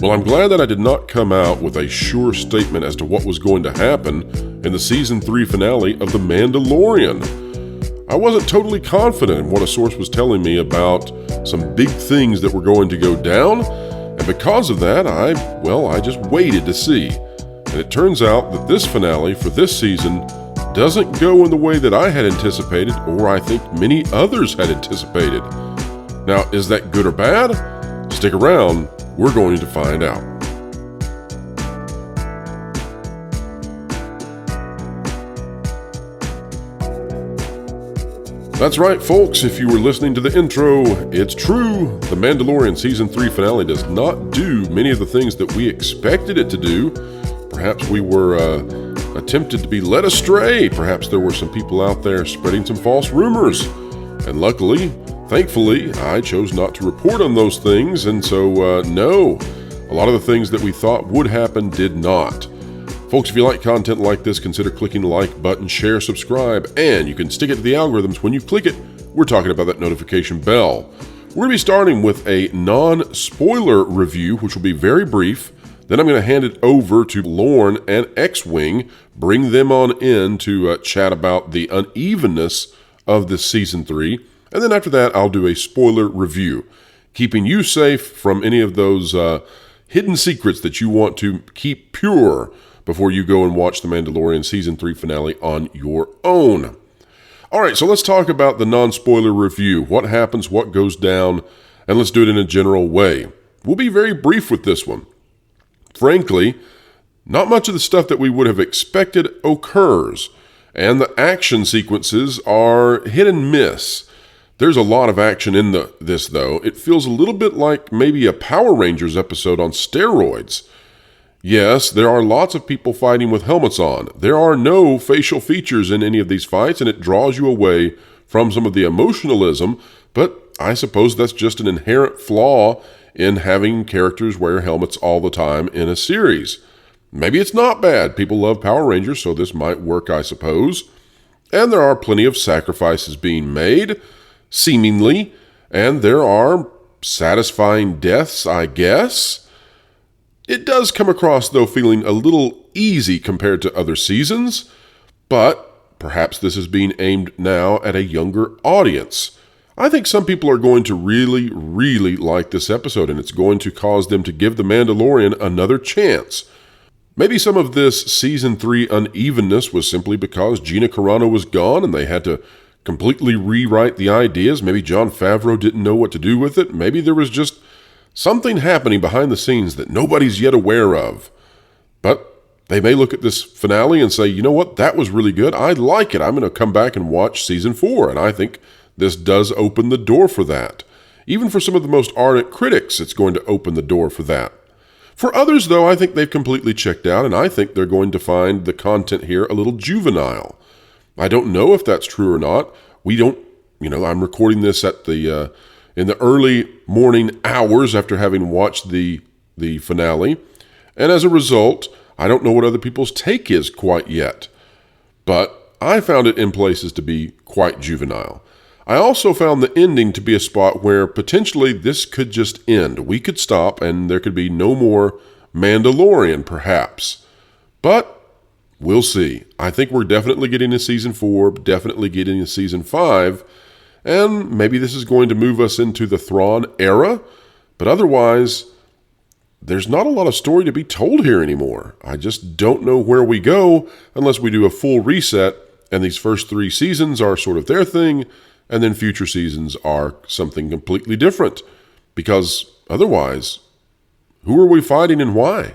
Well, I'm glad that I did not come out with a sure statement as to what was going to happen in the Season 3 finale of The Mandalorian. I wasn't totally confident in what a source was telling me about some big things that were going to go down, and because of that, I just waited to see. And it turns out that this finale for this season doesn't go in the way that I had anticipated, or I think many others had anticipated. Now, is that good or bad? Stick around, we're going to find out. That's right, folks, if you were listening to the intro, it's true. The Mandalorian Season 3 finale does not do many of the things that we expected it to do. Perhaps we were attempted to be led astray. Perhaps there were some people out there spreading some false rumors. And luckily, thankfully, I chose not to report on those things, and so, no, a lot of the things that we thought would happen did not. Folks, if you like content like this, consider clicking the like button, share, subscribe, and you can stick it to the algorithms when you click it. We're talking about that notification bell. We're going to be starting with a non-spoiler review, which will be very brief. Then I'm going to hand it over to Lorne and X-Wing, bring them on in to chat about the unevenness of this Season 3. And then after that, I'll do a spoiler review, keeping you safe from any of those hidden secrets that you want to keep pure before you go and watch The Mandalorian Season 3 finale on your own. All right, so let's talk about the non-spoiler review. What happens, what goes down, and let's do it in a general way. We'll be very brief with this one. Frankly, not much of the stuff that we would have expected occurs, and the action sequences are hit and miss. There's a lot of action in this, though. It feels a little bit like maybe a Power Rangers episode on steroids. Yes, there are lots of people fighting with helmets on. There are no facial features in any of these fights, and it draws you away from some of the emotionalism, but I suppose that's just an inherent flaw in having characters wear helmets all the time in a series. Maybe it's not bad. People love Power Rangers, so this might work, I suppose. And there are plenty of sacrifices being made, seemingly, and there are satisfying deaths, I guess. It does come across, though, feeling a little easy compared to other seasons, but perhaps this is being aimed now at a younger audience. I think some people are going to really, really like this episode, and it's going to cause them to give The Mandalorian another chance. Maybe some of this Season 3 unevenness was simply because Gina Carano was gone and they had to completely rewrite the ideas. Maybe Jon Favreau didn't know what to do with it. Maybe there was just something happening behind the scenes that nobody's yet aware of. But they may look at this finale and say, you know what, that was really good. I like it. I'm going to come back and watch Season 4. And I think this does open the door for that. Even for some of the most ardent critics, it's going to open the door for that. For others, though, I think they've completely checked out, and I think they're going to find the content here a little juvenile. I don't know if that's true or not. I'm recording this at in the early morning hours after having watched the finale. And as a result, I don't know what other people's take is quite yet. But I found it in places to be quite juvenile. I also found the ending to be a spot where potentially this could just end. We could stop and there could be no more Mandalorian, perhaps. But we'll see. I think we're definitely getting a Season 4, definitely getting a Season 5, and maybe this is going to move us into the Thrawn era, but otherwise, there's not a lot of story to be told here anymore. I just don't know where we go unless we do a full reset, and these first 3 seasons are sort of their thing, and then future seasons are something completely different. Because otherwise, who are we fighting and why?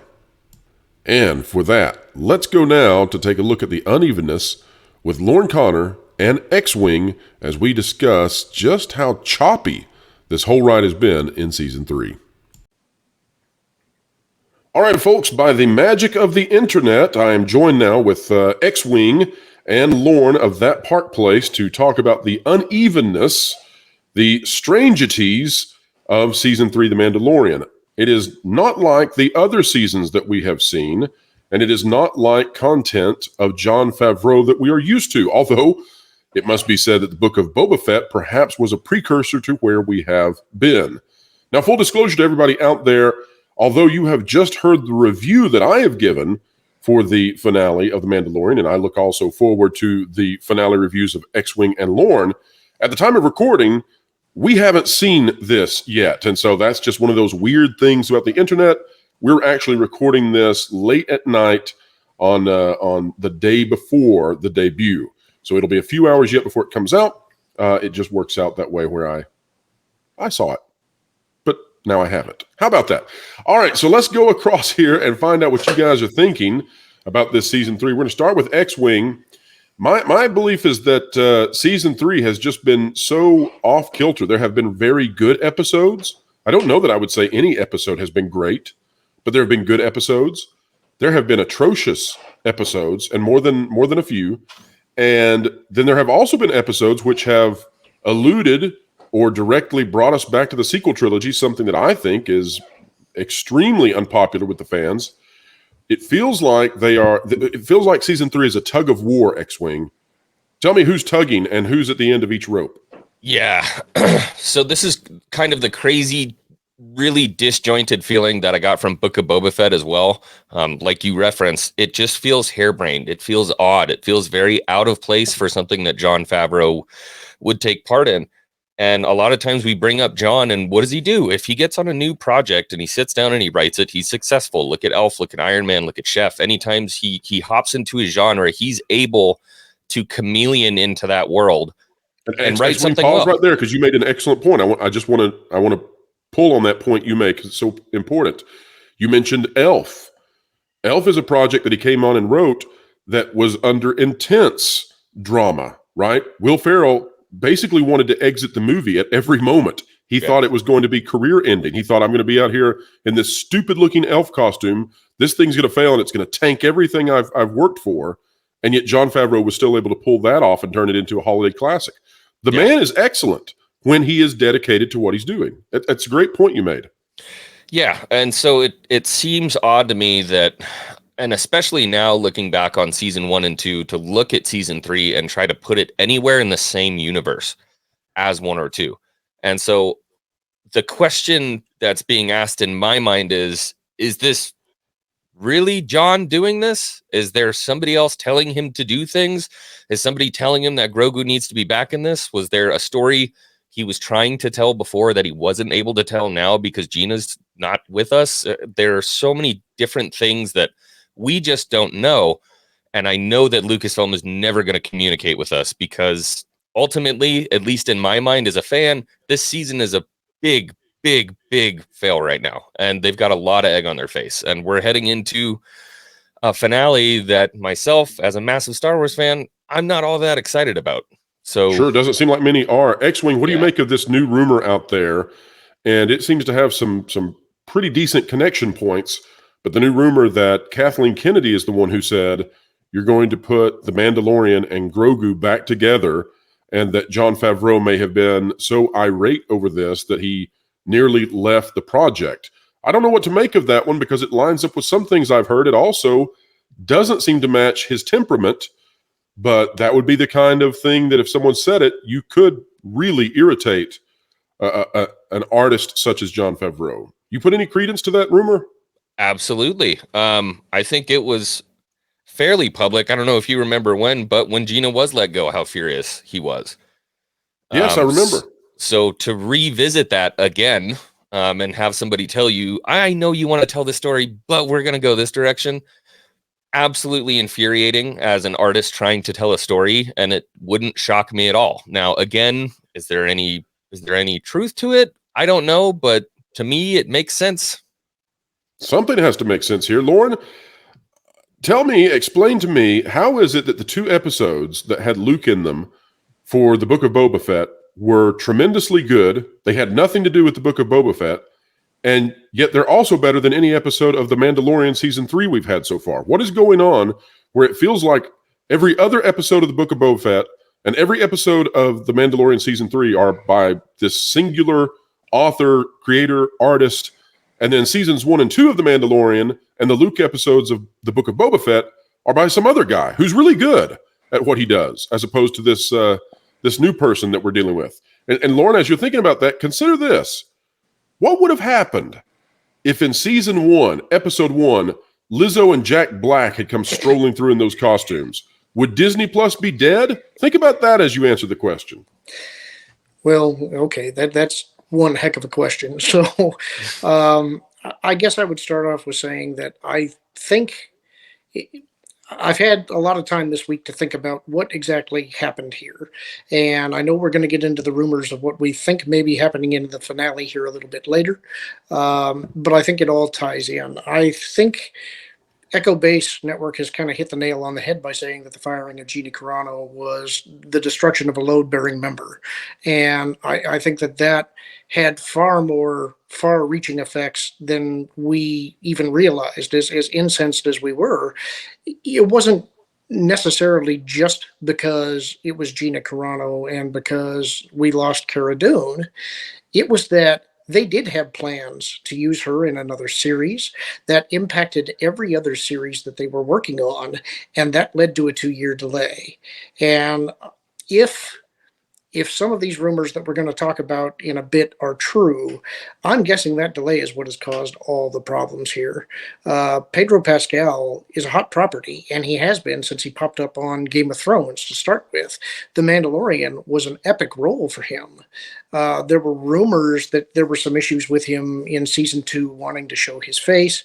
And for that, let's go now to take a look at the unevenness with Lorne Connor and X-Wing as we discuss just how choppy this whole ride has been in Season 3. All right, folks, by the magic of the internet, I am joined now with X-Wing and Lorne of That Park Place to talk about the unevenness, the strangeties of Season 3, The Mandalorian. It is not like the other seasons that we have seen, and it is not like content of Jon Favreau that we are used to, although it must be said that the Book of Boba Fett perhaps was a precursor to where we have been. Now, full disclosure to everybody out there, although you have just heard the review that I have given for the finale of The Mandalorian, and I look also forward to the finale reviews of X-Wing and Lorne, at the time of recording, we haven't seen this yet. And so that's just one of those weird things about the internet. We're actually recording this late at night on the day before the debut. So it'll be a few hours yet before it comes out. It just works out that way where I saw it, but now I have it. How about that? All right, so let's go across here and find out what you guys are thinking about this season 3. We're going to start with X-Wing. My belief is that season 3 has just been so off kilter. There have been very good episodes. I don't know that I would say any episode has been great, but there have been good episodes. There have been atrocious episodes, and more than a few. And then there have also been episodes which have alluded or directly brought us back to the sequel trilogy, something that I think is extremely unpopular with the fans. It feels like season 3 is a tug of war, X-Wing. Tell me who's tugging and who's at the end of each rope. Yeah. So this is kind of the crazy, really disjointed feeling that I got from Book of Boba Fett as well. Like you referenced, it just feels harebrained. It feels odd. It feels very out of place for something that Jon Favreau would take part in. And a lot of times we bring up Jon, and what does he do? If he gets on a new project and he sits down and he writes it, he's successful. Look at Elf, look at Iron Man, look at Chef. Anytime he hops into his genre, he's able to chameleon into that world and write something well. Right there, because you made an excellent point. I want to pull on that point you make, because it's so important. You mentioned Elf. Elf is a project that he came on and wrote that was under intense drama, right? Will Ferrell basically wanted to exit the movie at every moment. He thought it was going to be career ending. He thought, I'm going to be out here in this stupid looking elf costume. This thing's going to fail and it's going to tank everything I've worked for. And yet Jon Favreau was still able to pull that off and turn it into a holiday classic. The man is excellent when he is dedicated to what he's doing. That's a great point you made. Yeah. And so it seems odd to me that, and especially now looking back on season 1 and 2, to look at season 3 and try to put it anywhere in the same universe as 1 or 2. And so the question that's being asked in my mind is this really Jon doing this? Is there somebody else telling him to do things? Is somebody telling him that Grogu needs to be back in this? Was there a story he was trying to tell before that he wasn't able to tell now because Gina's not with us? There are so many different things that we just don't know. And I know that Lucasfilm is never going to communicate with us, because ultimately, at least in my mind as a fan, this season is a big fail right now. And they've got a lot of egg on their face. And we're heading into a finale that myself, as a massive Star Wars fan, I'm not all that excited about. So sure, doesn't seem like many are. X-Wing, what do you make of this new rumor out there? And it seems to have some pretty decent connection points. But the new rumor that Kathleen Kennedy is the one who said, you're going to put The Mandalorian and Grogu back together, and that Jon Favreau may have been so irate over this that he nearly left the project. I don't know what to make of that one, because it lines up with some things I've heard. It also doesn't seem to match his temperament, but that would be the kind of thing that if someone said it, you could really irritate an artist such as Jon Favreau. You put any credence to that rumor? Absolutely. I think it was fairly public. I don't know if you remember when, but when Gina was let go, how furious he was. Yes, I remember. So to revisit that again, and have somebody tell you, I know you want to tell this story, but we're going to go this direction. Absolutely infuriating as an artist trying to tell a story, and it wouldn't shock me at all. Now, again, is there any truth to it? I don't know, but to me, it makes sense. Something has to make sense here. Lauren, explain to me, how is it that the 2 episodes that had Luke in them for the Book of Boba Fett were tremendously good? They had nothing to do with the Book of Boba Fett, and yet they're also better than any episode of The Mandalorian season 3 we've had so far. What is going on where it feels like every other episode of the Book of Boba Fett and every episode of The Mandalorian season 3 are by this singular author, creator, artist, and then seasons 1 and 2 of The Mandalorian and the Luke episodes of the Book of Boba Fett are by some other guy who's really good at what he does, as opposed to this new person that we're dealing with. And Lauren, as you're thinking about that, consider this. What would have happened if in season 1, episode 1, Lizzo and Jack Black had come strolling through in those costumes, would Disney Plus be dead? Think about that as you answer the question. Well, okay, that's one heck of a question. So, I guess I would start off with saying that I think I've had a lot of time this week to think about what exactly happened here. And I know we're going to get into the rumors of what we think may be happening in the finale here a little bit later. But I think it all ties in. I think Echo Base Network has kind of hit the nail on the head by saying that the firing of Gina Carano was the destruction of a load-bearing member. And I think that had far-reaching effects than we even realized. As incensed as we were, it wasn't necessarily just because it was Gina Carano and because we lost Cara Dune. It was that they did have plans to use her in another series that impacted every other series that they were working on, and that led to a 2-year delay. And if some of these rumors that we're going to talk about in a bit are true, I'm guessing that delay is what has caused all the problems here. Pedro Pascal is a hot property, and he has been since he popped up on Game of Thrones to start with. The Mandalorian was an epic role for him. There were rumors that there were some issues with him in season 2 wanting to show his face.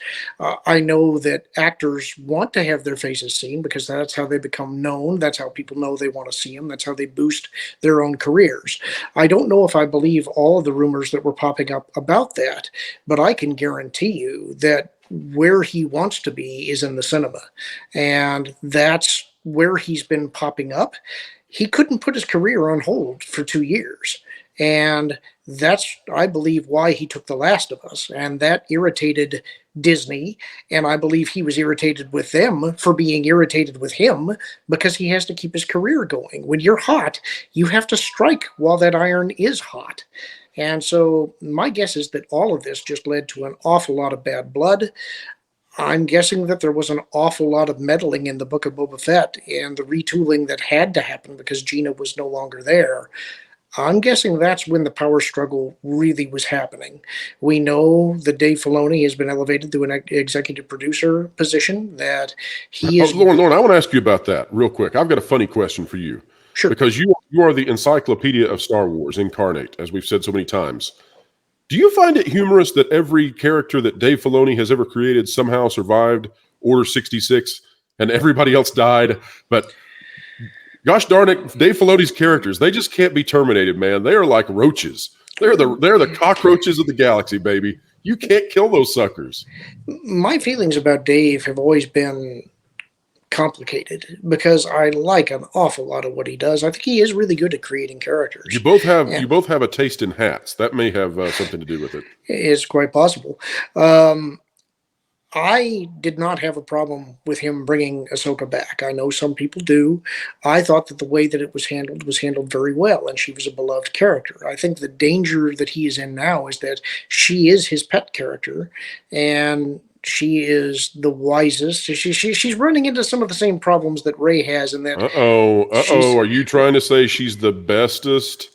I know that actors want to have their faces seen because that's how they become known. That's how people know they want to see them. That's how they boost their own careers. I don't know if I believe all of the rumors that were popping up about that, but I can guarantee you that where he wants to be is in the cinema. And that's where he's been popping up. He couldn't put his career on hold for 2 years. And that's, I believe, why he took The Last of Us. And that irritated Disney. And I believe he was irritated with them for being irritated with him because he has to keep his career going. When you're hot, you have to strike while that iron is hot. And so my guess is that all of this just led to an awful lot of bad blood. I'm guessing that there was an awful lot of meddling in the Book of Boba Fett and the retooling that had to happen because Gina was no longer there. I'm guessing that's when the power struggle really was happening. We know that Dave Filoni has been elevated to an executive producer position, that he is... Lauren, I want to ask you about that real quick. I've got a funny question for you. Sure. Because you are the encyclopedia of Star Wars incarnate, as we've said so many times. Do you find it humorous that every character that Dave Filoni has ever created somehow survived Order 66 and everybody else died, but... Gosh darn it, Dave Filoni's characters, they just can't be terminated, man. They are like roaches. They're the cockroaches of the galaxy, baby. You can't kill those suckers. My feelings about Dave have always been complicated because I like an awful lot of what he does. I think he is really good at creating characters. You both have a taste in hats. That may have something to do with it. It's quite possible. I did not have a problem with him bringing Ahsoka back. I know some people do. I thought that the way that it was handled very well, and she was a beloved character. I think the danger that he is in now is that she is his pet character, and she is the wisest. She's running into some of the same problems that Rey has, and that. Are you trying to say she's the bestest?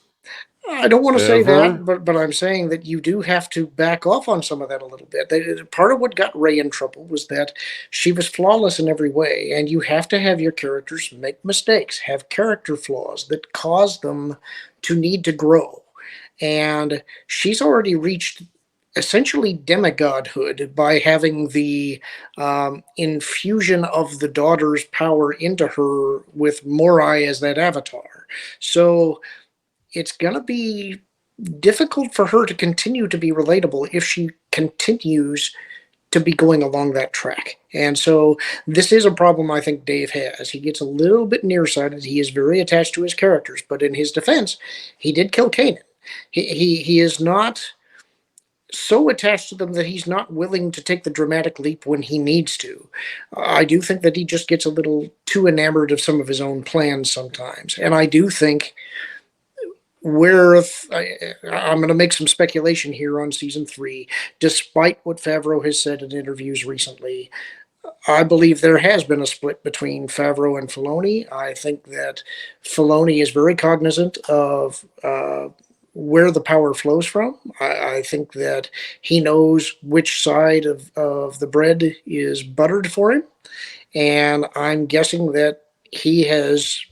I don't want to say that, but I'm saying that you do have to back off on some of that a little bit. Part of what got Rey in trouble was that she was flawless in every way, and you have to have your characters make mistakes, have character flaws that cause them to need to grow. And she's already reached essentially demigodhood by having the infusion of the daughter's power into her with Morai as that avatar. So it's going to be difficult for her to continue to be relatable if she continues to be going along that track. And so this is a problem I think Dave has. He gets a little bit nearsighted. He is very attached to his characters, but in his defense, he did kill Kanan. He is not so attached to them that he's not willing to take the dramatic leap when he needs to. I do think that he just gets a little too enamored of some of his own plans sometimes. And I do think I'm going to make some speculation here on season 3, despite what Favreau has said in interviews recently. I believe there has been a split between Favreau and Filoni. I think that Filoni is very cognizant of where the power flows from. I think that he knows which side of the bread is buttered for him. And I'm guessing that he has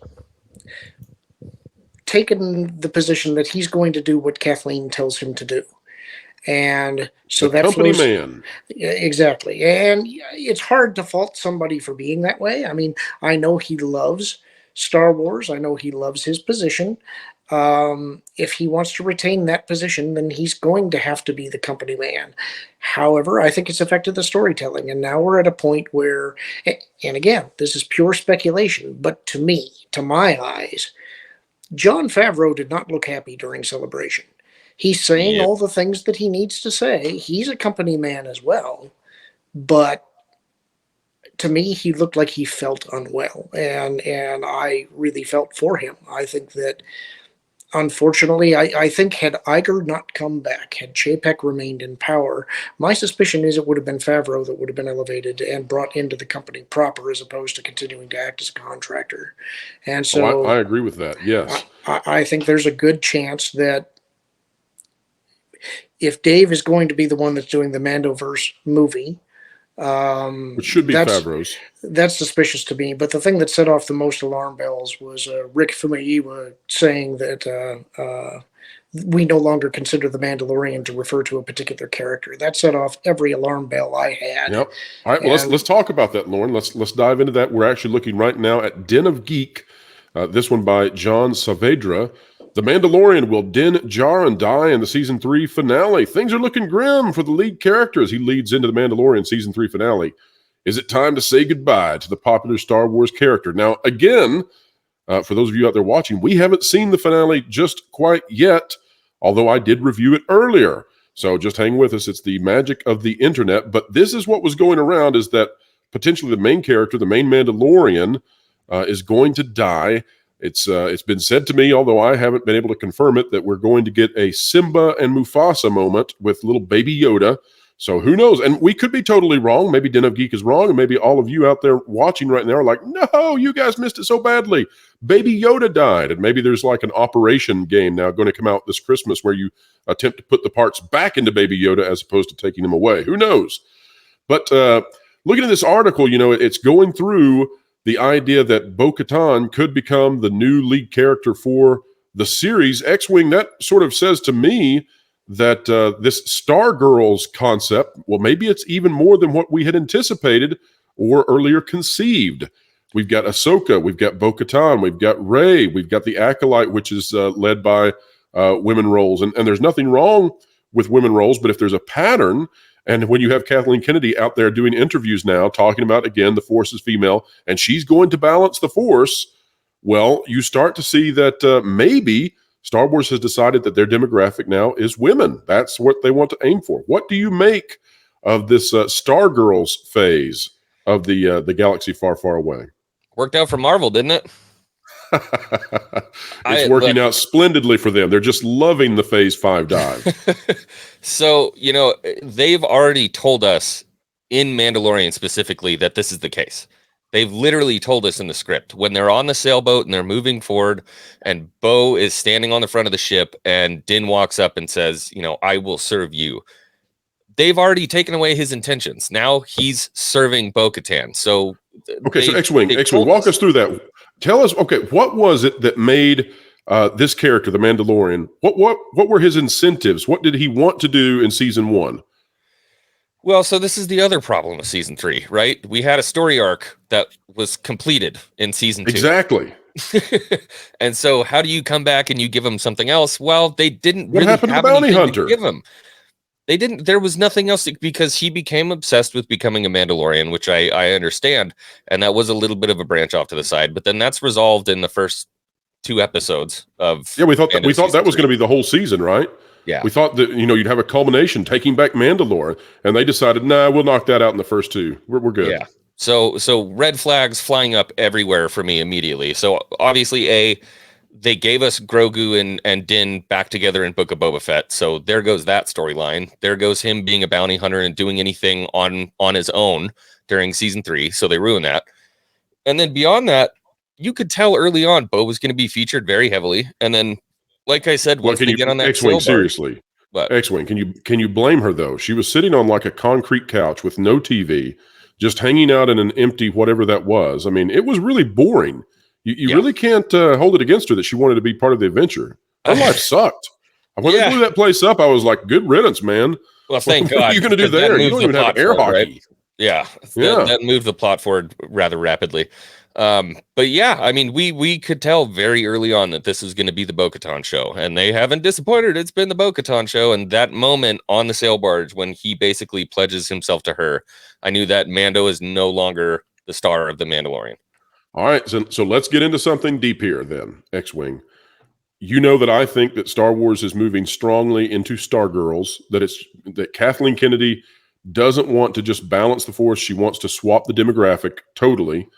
taken the position that he's going to do what Kathleen tells him to do. And so The that company flows. man. Yeah, exactly. And it's hard to fault somebody for being that way. I mean, I know he loves Star Wars. I know he loves his position. If he wants to retain that position, then he's going to have to be the company man. However, I think it's affected the storytelling. And now we're at a point where, and again, this is pure speculation, but to me, to my eyes, Jon Favreau did not look happy during Celebration. He's saying Yep. all the things that he needs to say. He's a company man as well, but to me, he looked like he felt unwell, and I really felt for him. I think that, unfortunately, I think had Iger not come back, had Chapek remained in power, my suspicion is it would have been Favreau that would have been elevated and brought into the company proper, as opposed to continuing to act as a contractor. And Oh, so I agree with that. Yes. I think there's a good chance that if Dave is going to be the one that's doing the Mandoverse movie, Which should be Favreau's. that's suspicious to me. But the thing that set off the most alarm bells was Rick Famuyiwa saying that we no longer consider the Mandalorian to refer to a particular character. That set off every alarm bell I had. Yep. All right. Well, let's talk about that, Lauren. Let's dive into that. We're actually looking right now at Den of Geek. This one by Jon Favreau. The Mandalorian will Din Djarin die in the season 3 finale. Things are looking grim for the lead character as he leads into the Mandalorian season 3 finale. Is it time to say goodbye to the popular Star Wars character? Now, again, for those of you out there watching, we haven't seen the finale just quite yet, although I did review it earlier. So just hang with us. It's the magic of the internet. But this is what was going around, is that potentially the main character, the main Mandalorian, is going to die. It's been said to me, although I haven't been able to confirm it, that we're going to get a Simba and Mufasa moment with little baby Yoda. So who knows? And we could be totally wrong. Maybe Den of Geek is wrong, and maybe all of you out there watching right now are like, no, you guys missed it so badly. Baby Yoda died. And maybe there's like an Operation game now going to come out this Christmas where you attempt to put the parts back into Baby Yoda as opposed to taking them away. Who knows? But looking at this article, it's going through the idea that Bo-Katan could become the new lead character for the series. X-Wing, that sort of says to me that this Stargirls concept, well, maybe it's even more than what we had anticipated or earlier conceived. We've got Ahsoka, we've got Bo-Katan, we've got Rey, we've got the Acolyte, which is led by women roles. And there's nothing wrong with women roles, but if there's a pattern, and when you have Kathleen Kennedy out there doing interviews now, talking about, again, the Force is female, and she's going to balance the Force, well, you start to see that maybe Star Wars has decided that their demographic now is women. That's what they want to aim for. What do you make of this Stargirls phase of the galaxy far, far away? Worked out for Marvel, didn't it? It's working out splendidly for them. They're just loving the Phase 5 dive. So, they've already told us in Mandalorian specifically that this is the case. They've literally told us in the script when they're on the sailboat and they're moving forward and Bo is standing on the front of the ship and Din walks up and says, I will serve you. They've already taken away his intentions. Now he's serving Bo-Katan. So, so X-Wing, walk us through that. Tell us, what was it that made this character, the Mandalorian, what were his incentives? What did he want to do in season 1? Well, so this is the other problem with season 3, right? We had a story arc that was completed in season 2. Exactly. And so how do you come back and you give him something else? Well, they didn't what really happened have to Bounty anything Hunter? to give him. They didn't, there was nothing else because he became obsessed with becoming a Mandalorian, which I understand. And that was a little bit of a branch off to the side, but then that's resolved in the first 2 episodes of. Yeah, we thought that was going to be the whole season, right? Yeah. We thought that, you'd have a culmination taking back Mandalore, and they decided, nah, we'll knock that out in the first 2. We're good. Yeah. So red flags flying up everywhere for me immediately. So obviously, they gave us Grogu and Din back together in Book of Boba Fett. So there goes that storyline. There goes him being a bounty hunter and doing anything on his own during season 3. So they ruined that. And then beyond that, you could tell early on Bo was going to be featured very heavily. And then Like I said, Well, once can they you get on that X-wing sail barge, seriously? but X-wing, can you blame her though? She was sitting on like a concrete couch with no TV, just hanging out in an empty whatever that was. I mean, it was really boring. You yeah, really can't hold it against her that she wanted to be part of the adventure. Her life sucked. When they yeah. blew that place up, I was like, "Good riddance, man." Well, What thank are you God, going to do because that there? You moved don't the even have plot air forward, right? hockey. Yeah, Yeah. that moved the plot forward rather rapidly. But yeah, I mean, we could tell very early on that this was going to be the Bo-Katan show, and they haven't disappointed. It's been the Bo-Katan show, and that moment on the sail barge when he basically pledges himself to her, I knew that Mando is no longer the star of the Mandalorian. All right, so let's get into something deep here then, X-wing. You know that I think that Star Wars is moving strongly into Stargirls, that Kathleen Kennedy doesn't want to just balance the force, she wants to swap the demographic totally.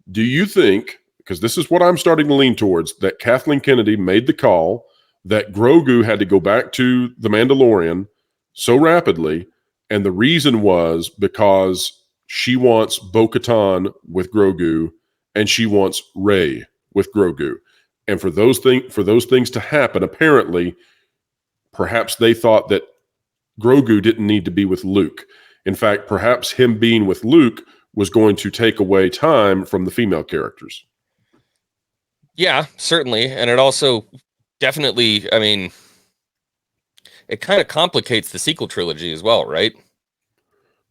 Do you think, because this is what I'm starting to lean towards, that Kathleen Kennedy made the call that Grogu had to go back to the Mandalorian so rapidly, and the reason was because she wants Bo-Katan with Grogu and she wants Rey with Grogu. And for those things to happen, apparently, perhaps they thought that Grogu didn't need to be with Luke. In fact, perhaps him being with Luke was going to take away time from the female characters. Yeah, certainly, and it also definitely, I mean, it kind of complicates the sequel trilogy as well, right?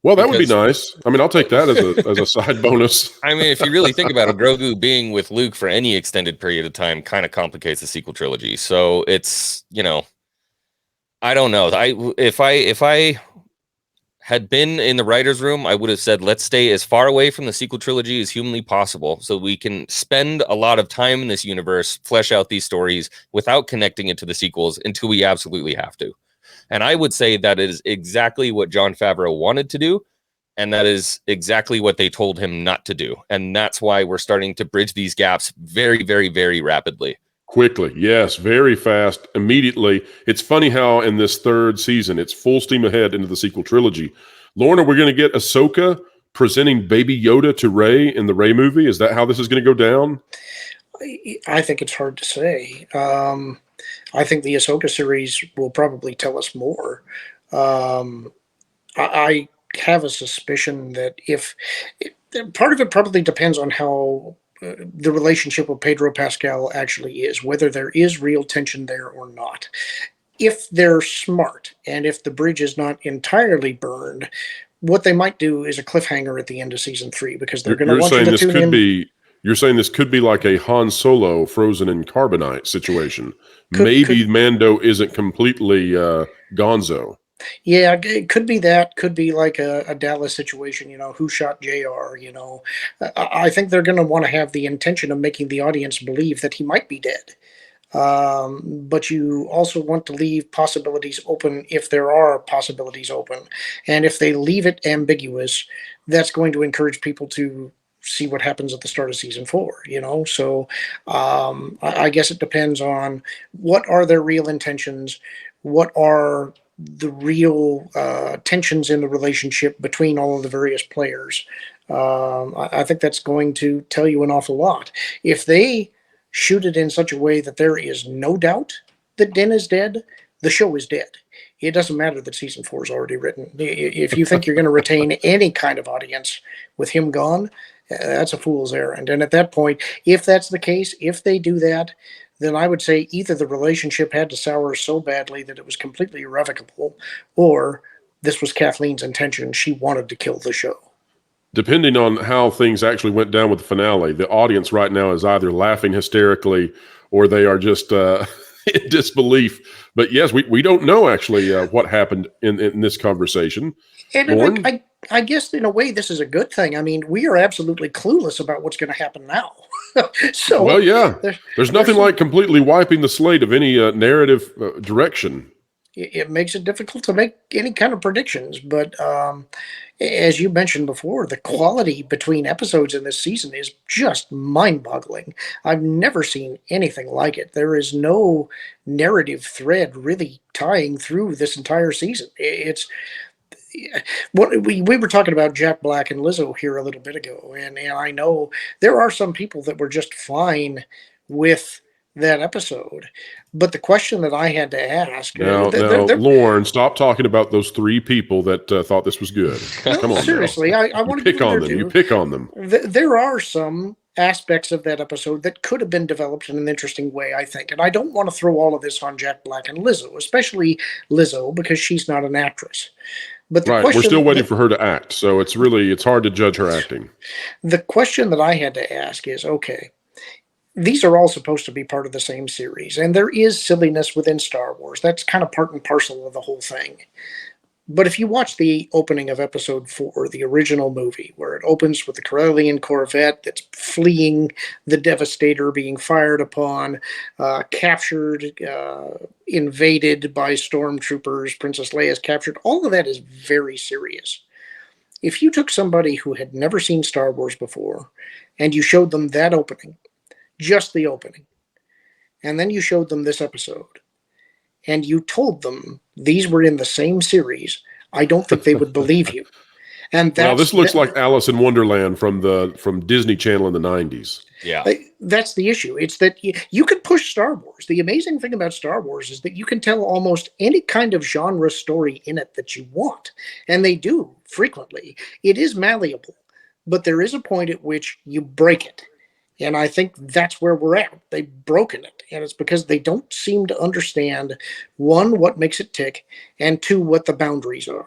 Well, that would be Because nice. I mean, I'll take that as a side bonus. I mean, if you really think about it, Grogu being with Luke for any extended period of time kind of complicates the sequel trilogy. So it's, I don't know. If I had been in the writer's room, I would have said, let's stay as far away from the sequel trilogy as humanly possible so we can spend a lot of time in this universe, flesh out these stories without connecting it to the sequels until we absolutely have to. And I would say that is exactly what Jon Favreau wanted to do. And that is exactly what they told him not to do. And that's why we're starting to bridge these gaps very, very, very rapidly. Quickly, yes, very fast, immediately. It's funny how in this third season, it's full steam ahead into the sequel trilogy. Lorna, we're going to get Ahsoka presenting Baby Yoda to Rey in the Rey movie. Is that how this is going to go down? I think it's hard to say. I think the Ahsoka series will probably tell us more. I have a suspicion that part of it probably depends on how the relationship with Pedro Pascal actually is, whether there is real tension there or not. If they're smart and if the bridge is not entirely burned, what they might do is a cliffhanger at the end of season 3 because they're going to want you to tune in. You're saying this could be like a Han Solo frozen in carbonite situation. Could Mando isn't completely gonzo. Yeah, it could be that. Could be like a Dallas situation, who shot JR, I think they're going to want to have the intention of making the audience believe that he might be dead. But you also want to leave possibilities open if there are possibilities open. And if they leave it ambiguous, that's going to encourage people to see what happens at the start of season 4, So I guess it depends on what are their real intentions, what are the real tensions in the relationship between all of the various players. I think that's going to tell you an awful lot. If they shoot it in such a way that there is no doubt that Din is dead, the show is dead. It doesn't matter that season 4 is already written. If you think you're going to retain any kind of audience with him gone, that's a fool's errand. And at that point, if that's the case, if they do that, then I would say either the relationship had to sour so badly that it was completely irrevocable, or this was Kathleen's intention. She wanted to kill the show. Depending on how things actually went down with the finale, the audience right now is either laughing hysterically or they are just in disbelief. But yes, we don't know actually what happened in this conversation. And I guess in a way this is a good thing. I mean, we are absolutely clueless about what's going to happen now. So, well, yeah, there's nothing like completely wiping the slate of any narrative direction. It makes it difficult to make any kind of predictions. But as you mentioned before, the quality between episodes in this season is just mind-boggling. I've never seen anything like it. There is no narrative thread really tying through this entire season. It's what we were talking about Jack Black and Lizzo here a little bit ago, and I know there are some people that were just fine with that episode. But the question that I had to ask now, Lauren, stop talking about those 3 people that thought this was good. Come on, seriously, now. I want to pick on them. You pick on them. There are some aspects of that episode that could have been developed in an interesting way, I think. And I don't want to throw all of this on Jack Black and Lizzo, especially Lizzo, because she's not an actress. But the we're still waiting for her to act, so it's hard to judge her acting. The question that I had to ask is, okay, these are all supposed to be part of the same series, and there is silliness within Star Wars. That's kind of part and parcel of the whole thing. But if you watch the opening of episode 4, the original movie, where it opens with the Corellian Corvette that's fleeing the Devastator, being fired upon, captured, invaded by stormtroopers, Princess Leia is captured, all of that is very serious. If you took somebody who had never seen Star Wars before, and you showed them that opening, just the opening, and then you showed them this episode, and you told them these were in the same series, I don't think they would believe you. And this looks like Alice in Wonderland from Disney Channel in the 90s. Yeah. That's the issue. It's that you can push Star Wars. The amazing thing about Star Wars is that you can tell almost any kind of genre story in it that you want. And they do frequently. It is malleable, but there is a point at which you break it. And I think that's where we're at. They've broken it. And it's because they don't seem to understand, 1, what makes it tick, and 2, what the boundaries are.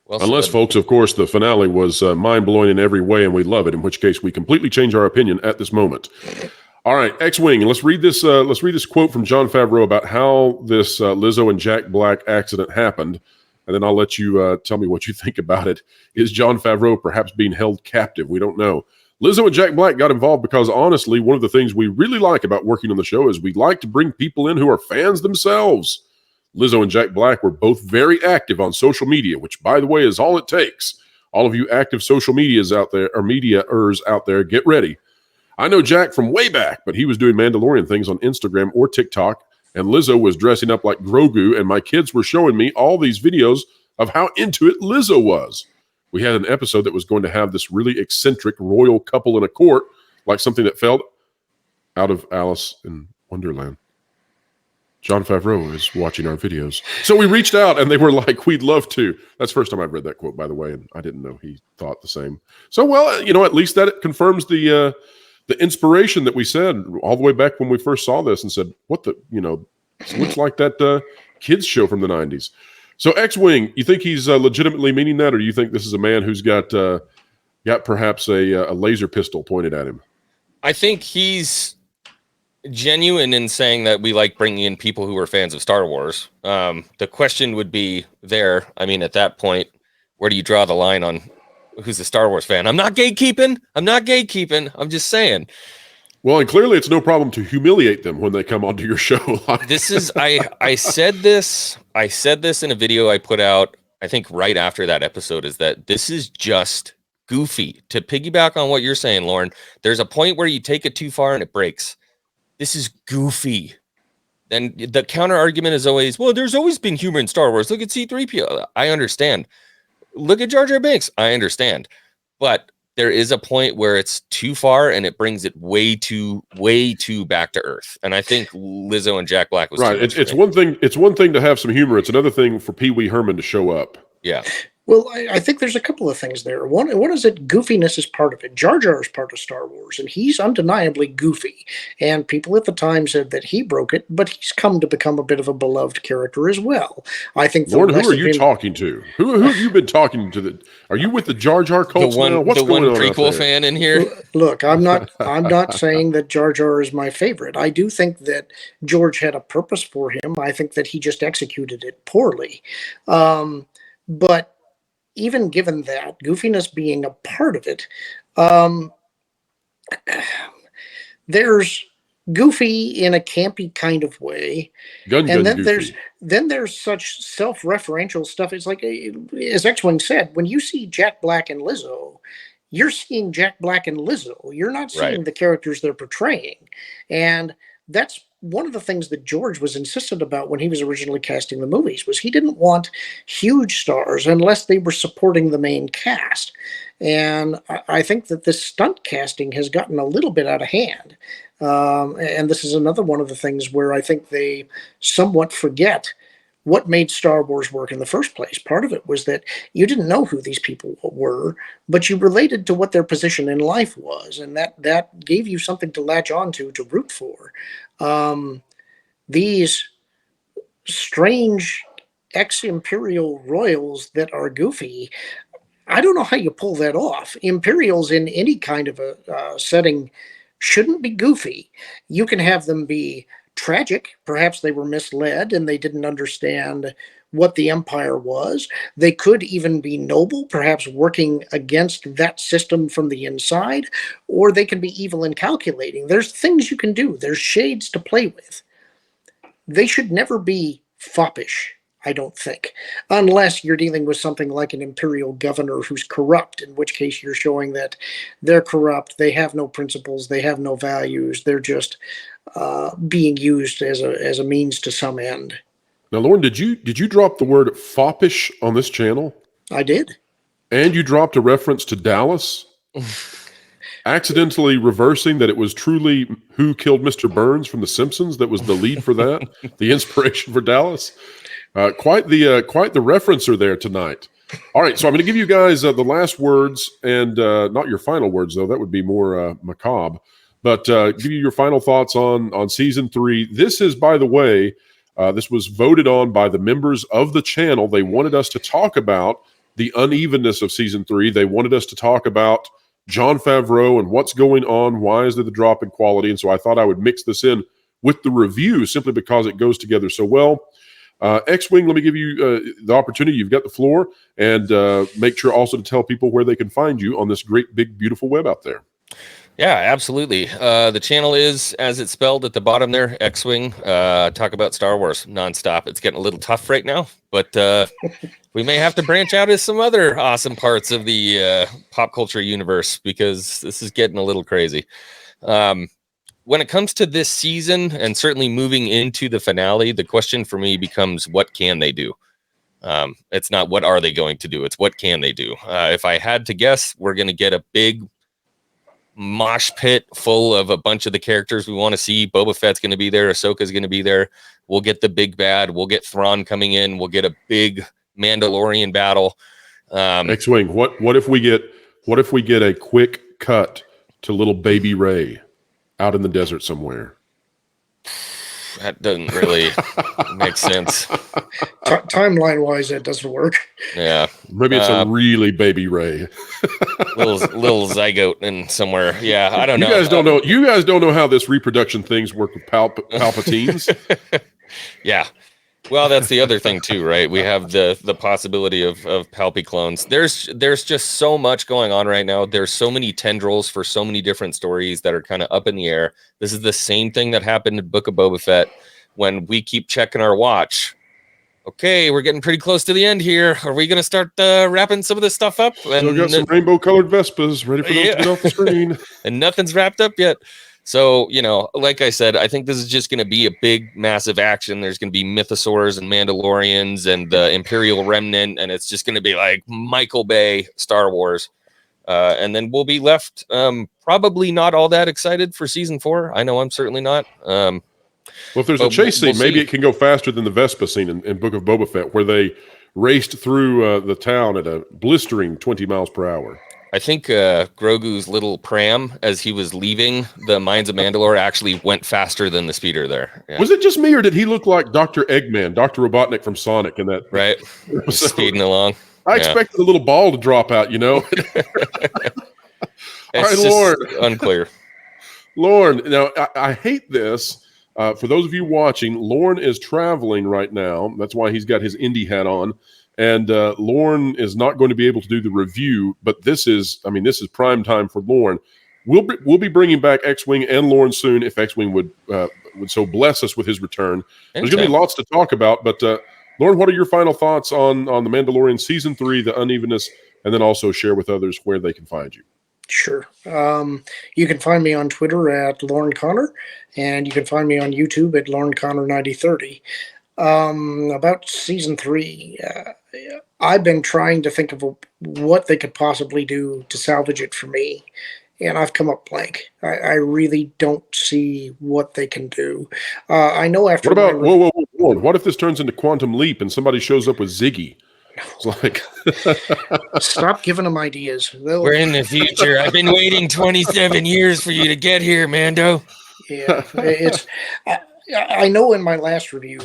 Well, unless, folks, of course, the finale was mind-blowing in every way, and we love it, in which case we completely change our opinion at this moment. All right, X-Wing, let's read this quote from Jon Favreau about how this Lizzo and Jack Black accident happened, and then I'll let you tell me what you think about it. Is Jon Favreau perhaps being held captive? We don't know. Lizzo and Jack Black got involved because, honestly, one of the things we really like about working on the show is we like to bring people in who are fans themselves. Lizzo and Jack Black were both very active on social media, which, by the way, is all it takes. All of you active social medias out there, or media-ers out there, get ready. I know Jack from way back, but he was doing Mandalorian things on Instagram or TikTok, and Lizzo was dressing up like Grogu, and my kids were showing me all these videos of how into it Lizzo was. We had an episode that was going to have this really eccentric royal couple in a court, like something that felt out of Alice in Wonderland. Jon Favreau is watching our videos. So we reached out, and they were like, we'd love to. That's the first time I've read that quote, by the way, and I didn't know he thought the same. So, well, at least that it confirms the inspiration that we said all the way back when we first saw this and said, what the, looks like that kids show from the 90s. So X-Wing, you think he's legitimately meaning that, or do you think this is a man who's got perhaps a laser pistol pointed at him? I think he's genuine in saying that we like bringing in people who are fans of Star Wars. The question would be there. I mean, at that point, where do you draw the line on who's a Star Wars fan? I'm not gatekeeping. I'm just saying. Well, and clearly it's no problem to humiliate them when they come onto your show. This is, I said this in a video I put out, I think right after that episode, is that this is just goofy. To piggyback on what you're saying, Lauren, there's a point where you take it too far and it breaks. This is goofy. Then the counter argument is always, well, there's always been humor in Star Wars. Look at C-3PO. I understand. Look at Jar Jar Binks. I understand. But there is a point where it's too far and it brings it way too back to earth. And I think Lizzo and Jack Black was right. It's one thing. It's one thing to have some humor. It's another thing for Pee Wee Herman to show up. Yeah. Well, I think there's a couple of things there. One is that goofiness is part of it. Jar Jar is part of Star Wars, and he's undeniably goofy. And people at the time said that he broke it, but he's come to become a bit of a beloved character as well. I think. Lord, who are you talking to? Who have you been talking to? Are you with the Jar Jar cult now? What's going on? The one prequel fan in here. Look, I'm not saying that Jar Jar is my favorite. I do think that George had a purpose for him. I think that he just executed it poorly. But even given that, goofiness being a part of it, there's goofy in a campy kind of way. And then there's such self-referential stuff. It's like, as X-Wing said, when you see Jack Black and Lizzo, you're seeing Jack Black and Lizzo. You're not seeing the characters they're portraying. And that's one of the things that George was insistent about when he was originally casting the movies, was he didn't want huge stars unless they were supporting the main cast. And I think that this stunt casting has gotten a little bit out of hand. And this is another one of the things where I think they somewhat forget what made Star Wars work in the first place. Part of it was that you didn't know who these people were, but you related to what their position in life was, and that gave you something to latch onto, to root for. These strange ex-Imperial royals that are goofy, I don't know how you pull that off. Imperials in any kind of a setting shouldn't be goofy. You can have them be tragic. Perhaps they were misled and they didn't understand what the empire was. They could even be noble, perhaps working against that system from the inside, or they can be evil and calculating. There's things you can do. There's shades to play with. They should never be foppish, I don't think, unless you're dealing with something like an imperial governor who's corrupt, in which case you're showing that they're corrupt, they have no principles, they have no values, they're just being used as a means to some end. Now, Lauren, did you drop the word foppish on this channel? I did. And you dropped a reference to Dallas? Accidentally reversing that it was truly Who Killed Mr. Burns from The Simpsons that was the lead for that, the inspiration for Dallas. Quite the referencer there tonight. All right, so I'm going to give you guys the last words, and not your final words though. That would be more macabre. But give you your final thoughts on season 3. This is, by the way, this was voted on by the members of the channel. They wanted us to talk about the unevenness of season 3. They wanted us to talk about Jon Favreau and what's going on. Why is there the drop in quality? And so I thought I would mix this in with the review simply because it goes together so well. X-Wing, let me give you the opportunity. You've got the floor, and make sure also to tell people where they can find you on this great, big, beautiful web out there. Yeah, absolutely. The channel is, as it's spelled at the bottom there, X-Wing. Talk about Star Wars nonstop. It's getting a little tough right now, but we may have to branch out to some other awesome parts of the pop culture universe because this is getting a little crazy. When it comes to this season and certainly moving into the finale, the question for me becomes, what can they do? It's not what are they going to do? It's what can they do? If I had to guess, we're going to get a big mosh pit full of a bunch of the characters we want to see. Boba Fett's going to be there. Ahsoka's going to be there. We'll get the big bad. We'll get Thrawn coming in. We'll get a big Mandalorian battle. X-Wing, what if we get a quick cut to little baby Rey out in the desert somewhere? That doesn't really make sense. Timeline-wise, that doesn't work. Yeah. Maybe it's a really baby Rey. little zygote in somewhere. Yeah, I don't know. You guys don't know how this reproduction things work with Palpatines. Yeah. Well, that's the other thing too, right? We have the possibility of Palpy clones. There's just so much going on right now. There's so many tendrils for so many different stories that are kind of up in the air. This is the same thing that happened in Book of Boba Fett when we keep checking our watch. Okay, we're getting pretty close to the end here. Are we going to start wrapping some of this stuff up? Still got some rainbow-colored Vespas ready for those to get off the screen. And nothing's wrapped up yet. So, like I said, I think this is just going to be a big, massive action. There's going to be mythosaurs and Mandalorians and the Imperial Remnant, and it's just going to be like Michael Bay Star Wars. And then we'll be left probably not all that excited for season 4. I know I'm certainly not. Well, if there's a chase scene, maybe it can go faster than the Vespa scene in Book of Boba Fett, where they raced through the town at a blistering 20 miles per hour. I think Grogu's little pram, as he was leaving the Mines of Mandalore, actually went faster than the speeder there. Yeah. Was it just me, or did he look like Dr. Eggman, Dr. Robotnik from Sonic in that? Right. Speeding along. I expected a little ball to drop out, All right, Lauren. Unclear. Lauren, now, I hate this. For those of you watching, Lauren is traveling right now. That's why he's got his indie hat on. And Lauren is not going to be able to do the review, but this is prime time for Lauren. We'll be bringing back X-Wing and Lauren soon if X-Wing would so bless us with his return. There's going to be lots to talk about, but Lauren, what are your final thoughts on The Mandalorian Season 3, the unevenness, and then also share with others where they can find you? Sure. You can find me on Twitter at Lauren Connor, and you can find me on YouTube at Lauren Connor 9030. About season 3, I've been trying to think of what they could possibly do to salvage it for me, and I've come up blank. I really don't see what they can do. I know What after my about, whoa, Lord, what if this turns into Quantum Leap and somebody shows up with Ziggy? It's like, stop giving them ideas. We're in the future. I've been waiting 27 years for you to get here, Mando. Yeah, it's. I know in my last review,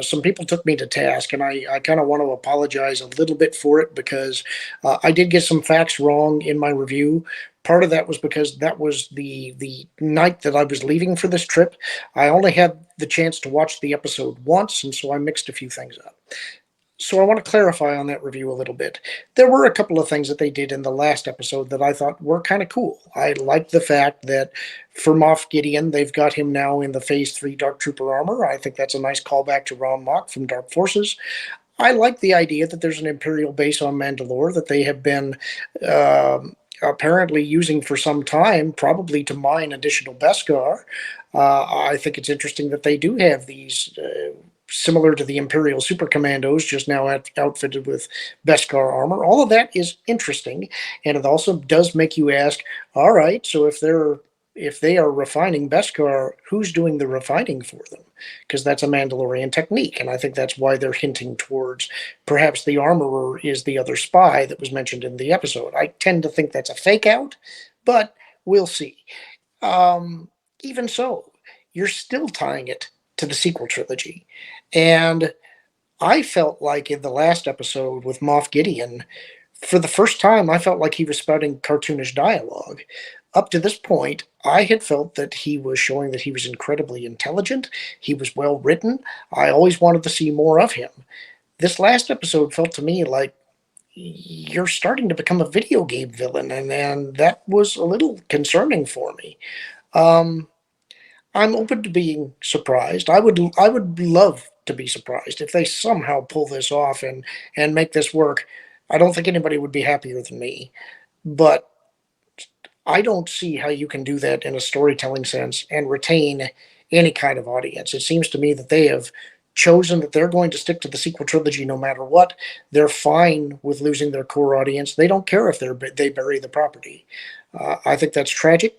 some people took me to task, and I kind of want to apologize a little bit for it because I did get some facts wrong in my review. Part of that was because that was the night that I was leaving for this trip. I only had the chance to watch the episode once, and so I mixed a few things up. So I want to clarify on that review a little bit. There were a couple of things that they did in the last episode that I thought were kind of cool. I liked the fact that for Moff Gideon, they've got him now in the Phase 3 Dark Trooper armor. I think that's a nice callback to Ron Mock from Dark Forces. I like the idea that there's an Imperial base on Mandalore that they have been apparently using for some time, probably to mine additional Beskar. I think it's interesting that they do have these similar to the Imperial Super Commandos, just now outfitted with Beskar armor. All of that is interesting, and it also does make you ask, all right, so if they are refining Beskar, who's doing the refining for them? Because that's a Mandalorian technique, and I think that's why they're hinting towards perhaps the armorer is the other spy that was mentioned in the episode. I tend to think that's a fake out, but we'll see. Even so, you're still tying it to the sequel trilogy. And I felt like in the last episode with Moff Gideon, for the first time, I felt like he was spouting cartoonish dialogue. Up to this point, I had felt that he was showing that he was incredibly intelligent. He was well written. I always wanted to see more of him. This last episode felt to me like you're starting to become a video game villain, and that was a little concerning for me. I'm open to being surprised. I would love to be surprised if they somehow pull this off and make this work. I don't think anybody would be happier than me, but I don't see how you can do that in a storytelling sense and retain any kind of audience. It seems to me that they have chosen that they're going to stick to the sequel trilogy no matter what. They're fine with losing their core audience. They don't care if they bury the property. I think that's tragic,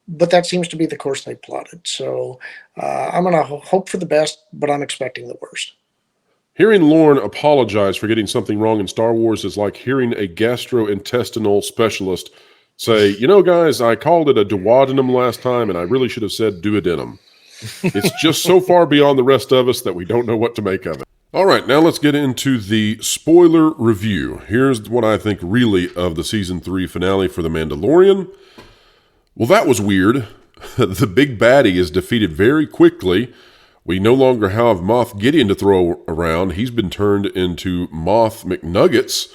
but that seems to be the course they plotted. So I'm going to hope for the best, but I'm expecting the worst. Hearing Lorne apologize for getting something wrong in Star Wars is like hearing a gastrointestinal specialist say, you know, guys, I called it a duodenum last time, and I really should have said duodenum. It's just so far beyond the rest of us that we don't know what to make of it. All right, now let's get into the spoiler review. Here's what I think really of the Season 3 finale for The Mandalorian. Well, that was weird. The big baddie is defeated very quickly. We no longer have Moff Gideon to throw around. He's been turned into Moth McNuggets.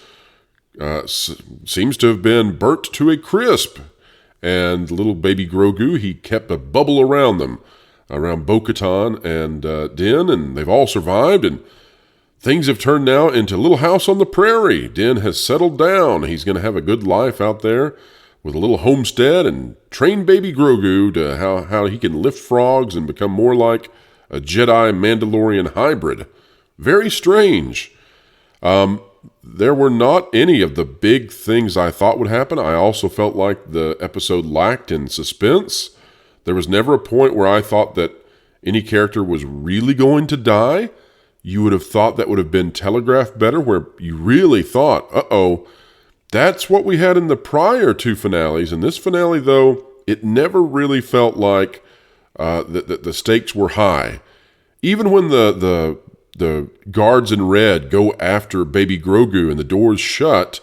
Seems to have been burnt to a crisp. And little baby Grogu, he kept a bubble around them, around Bo-Katan and Din, and they've all survived. And things have turned now into Little House on the Prairie. Din has settled down. He's going to have a good life out there with a little homestead and train baby Grogu to how he can lift frogs and become more like a Jedi Mandalorian hybrid. Very strange. There were not any of the big things I thought would happen. I also felt like the episode lacked in suspense. There was never a point where I thought that any character was really going to die. You would have thought that would have been telegraphed better, where you really thought, uh-oh, that's what we had in the prior two finales. In this finale, though, it never really felt like the stakes were high. Even when the guards in red go after baby Grogu and the doors shut,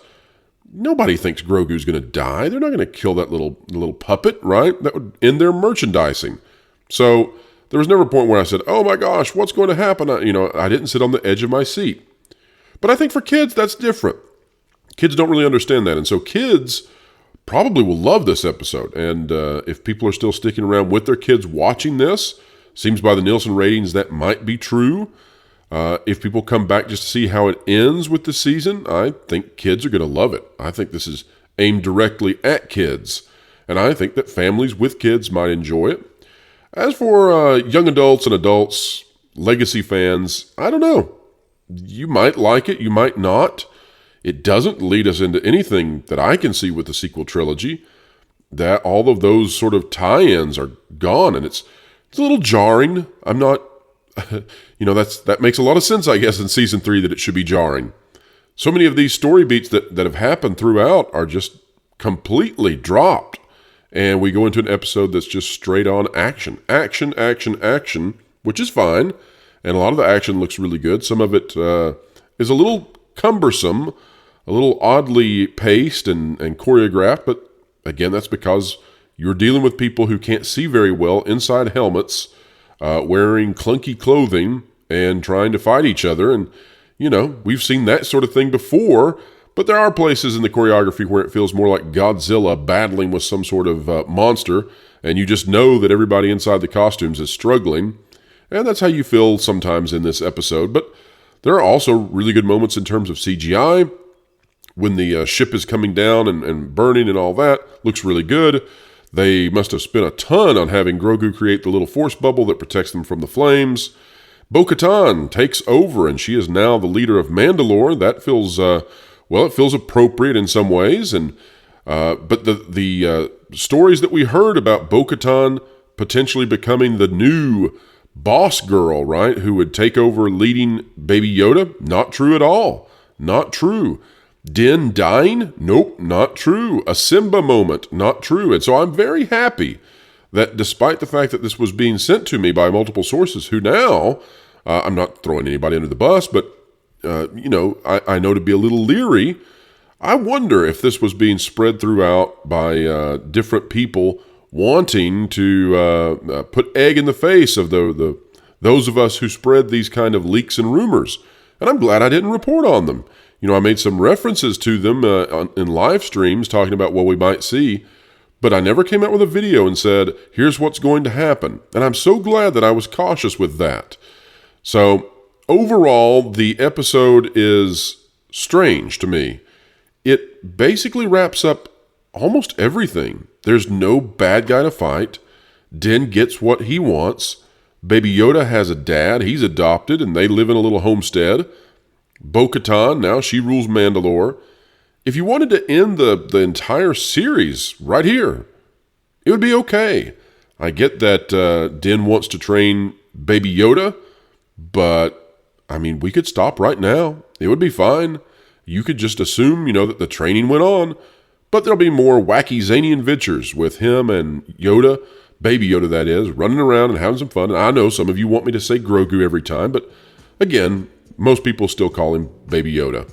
nobody thinks Grogu's going to die. They're not going to kill that little puppet, right? That would end their merchandising. So there was never a point where I said, oh my gosh, what's going to happen? I didn't sit on the edge of my seat. But I think for kids, that's different. Kids don't really understand that. And so kids probably will love this episode. And if people are still sticking around with their kids watching this, seems by the Nielsen ratings that might be true. If people come back just to see how it ends with the season, I think kids are going to love it. I think this is aimed directly at kids. And I think that families with kids might enjoy it. As for young adults and adults, legacy fans, I don't know. You might like it, you might not. It doesn't lead us into anything that I can see with the sequel trilogy. That all of those sort of tie-ins are gone, and it's a little jarring. I'm not, that makes a lot of sense, I guess, in season 3 that it should be jarring. So many of these story beats that have happened throughout are just completely dropped. And we go into an episode that's just straight on action. Action, action, action, which is fine. And a lot of the action looks really good. Some of it is a little cumbersome, a little oddly paced and choreographed. But again, that's because you're dealing with people who can't see very well inside helmets, wearing clunky clothing and trying to fight each other. And, we've seen that sort of thing before. But there are places in the choreography where it feels more like Godzilla battling with some sort of monster, and you just know that everybody inside the costumes is struggling. And that's how you feel sometimes in this episode. But there are also really good moments in terms of CGI. When the ship is coming down and burning and all that, looks really good. They must have spent a ton on having Grogu create the little force bubble that protects them from the flames. Bo-Katan takes over, and she is now the leader of Mandalore. That feels... it feels appropriate in some ways, but the stories that we heard about Bo-Katan potentially becoming the new boss girl, right, who would take over leading Baby Yoda, not true at all. Not true. Din dying? Nope, not true. A Simba moment? Not true. And so I'm very happy that despite the fact that this was being sent to me by multiple sources who now, I'm not throwing anybody under the bus, but I know to be a little leery. I wonder if this was being spread throughout by different people wanting to put egg in the face of those of us who spread these kind of leaks and rumors. And I'm glad I didn't report on them. I made some references to them in live streams talking about what we might see, but I never came out with a video and said, here's what's going to happen. And I'm so glad that I was cautious with that. So overall, the episode is strange to me. It basically wraps up almost everything. There's no bad guy to fight. Din gets what he wants. Baby Yoda has a dad. He's adopted, and they live in a little homestead. Bo-Katan, now she rules Mandalore. If you wanted to end the entire series right here, it would be okay. I get that Din wants to train Baby Yoda, but we could stop right now. It would be fine. You could just assume, that the training went on. But there'll be more wacky, zany adventures with him and Yoda, Baby Yoda that is, running around and having some fun. And I know some of you want me to say Grogu every time, but again, most people still call him Baby Yoda.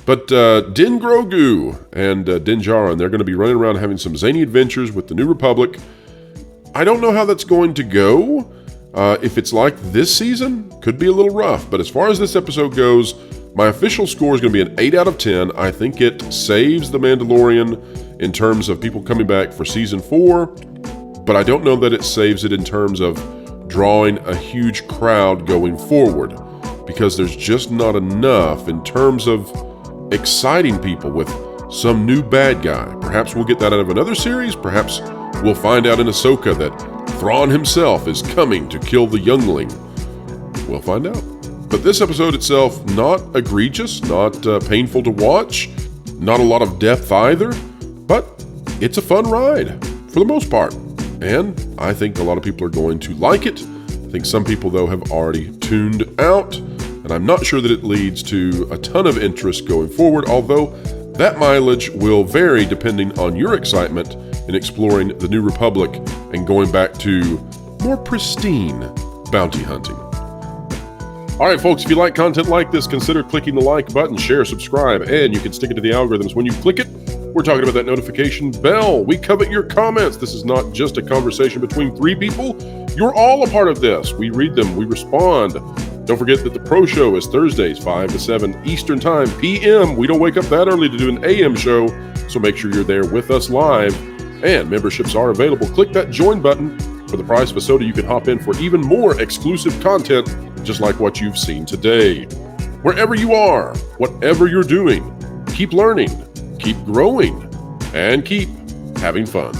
But Din Grogu and Din Djarin, they're going to be running around having some zany adventures with the New Republic. I don't know how that's going to go. If it's like this season, could be a little rough. But as far as this episode goes, my official score is going to be an 8 out of 10. I think it saves The Mandalorian in terms of people coming back for season 4. But I don't know that it saves it in terms of drawing a huge crowd going forward. Because there's just not enough in terms of exciting people with some new bad guy. Perhaps we'll get that out of another series. Perhaps we'll find out in Ahsoka that Thrawn himself is coming to kill the youngling. We'll find out. But this episode itself, not egregious, not painful to watch, not a lot of depth either, but it's a fun ride for the most part. And I think a lot of people are going to like it. I think some people, though, have already tuned out, and I'm not sure that it leads to a ton of interest going forward, although that mileage will vary depending on your excitement in exploring the New Republic and going back to more pristine bounty hunting. All right, folks, if you like content like this, consider clicking the like button, share, subscribe, and you can stick it to the algorithms when you click it. We're talking about that notification bell. We covet your comments. This is not just a conversation between 3 people. You're all a part of this. We read them. We respond. Don't forget that the Pro Show is Thursdays, 5 to 7 Eastern Time, p.m. We don't wake up that early to do an AM show, so make sure you're there with us live. And memberships are available. Click that join button. For the price of a soda, you can hop in for even more exclusive content, just like what you've seen today. Wherever you are, whatever you're doing, keep learning, keep growing, and keep having fun.